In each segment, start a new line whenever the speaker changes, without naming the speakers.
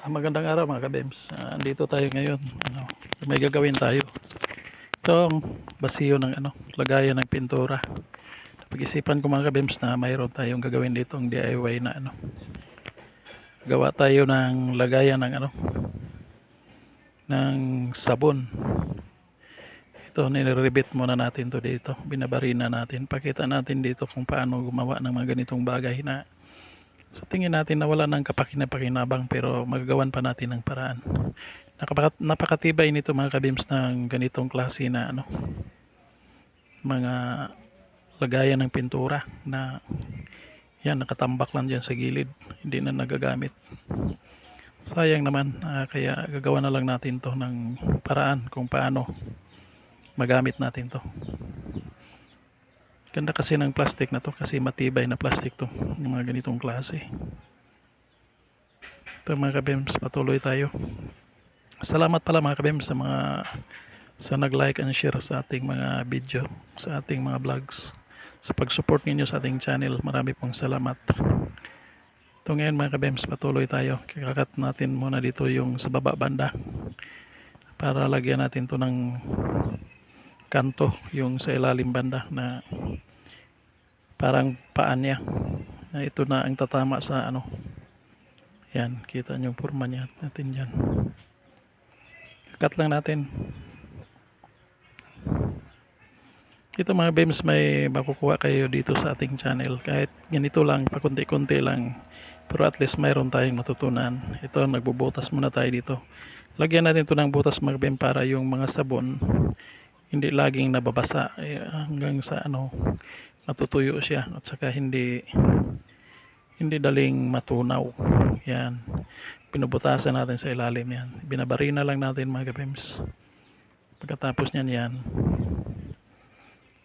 Magandang araw mga kabems. Andito tayo ngayon. May gagawin tayo. Itong basiyo ng lagayan ng pintura. Pag-isipan ko mga kabems na mayroon tayong gagawin ditong DIY na gawa tayo ng lagayan ng ng sabon. Ito, nire-rebit muna natin to dito. Binabarina natin. Pakita natin dito kung paano gumawa ng mga ganitong bagay na sa tingin natin na wala ng kapakinabangan pero magagawan pa natin ng paraan. Napakatibay nito mga kabims ng ganitong klase na mga lagayan ng pintura na yan nakatambak lang dyan sa gilid, hindi na nagagamit. Sayang naman, kaya gagawa na lang natin to ng paraan kung paano magamit natin to. Ganda kasi ng plastic na to kasi matibay na plastic to, yung mga ganitong klase. Ito mga kabems, patuloy tayo. Salamat pala mga kabems sa nag-like and share sa ating mga video, sa ating mga vlogs, sa pag-support ninyo sa ating channel. Marami pong salamat. Ito ngayon mga kabems, patuloy tayo. Kakakat natin muna dito yung sa baba banda para lagyan natin to ng kanto, yung sa ilalim banda na parang paan niya. Ito na ang tatama sa yan, kita nyo yung forma niya natin dyan. Cut lang natin. Ito mga bems, may makukuha kayo dito sa ating channel. Kahit ganito lang, pakunti-kunti lang. Pero at least mayroon tayong matutunan. Ito, nagbubutas muna tayo dito. Lagyan natin ito ng butas mga bems para yung mga sabon hindi laging nababasa. Hanggang sa matutuyo siya. At saka hindi daling matunaw. Yan. Pinubutasan natin sa ilalim yan. Binabarina lang natin mga kabems. Pagkatapos niyan yan,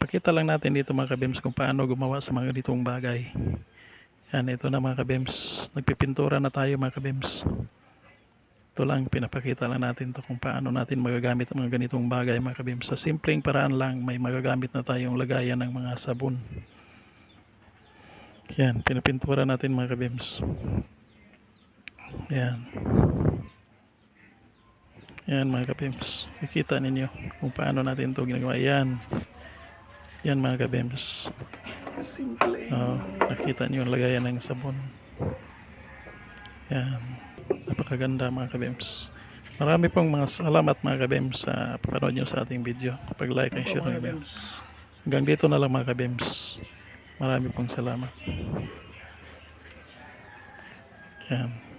pakita lang natin dito mga kabems kung paano gumawa sa mga ditong bagay. Yan, ito na mga kabems. Nagpipintura na tayo mga kabems. Ito lang, pinapakita lang natin to kung paano natin magagamit ang mga ganitong bagay mga kabems. Sa simpleng paraan lang, may magagamit na tayong lagayan ng mga sabon. Yan, pinapintura natin mga kabems. Yan. Yan mga kabems. Nakita ninyo kung paano natin ito ginagawa. Yan. Yan mga kabems.
Simple.
Nakita nyo yung lagayan ng sabon. Yan. Napakaganda mga kabems. Marami pong mga salamat mga kabems sa panood nyo sa ating video. Pag like and share nyo. Hanggang dito na lang mga kabems. Marami pong salamat. Yan.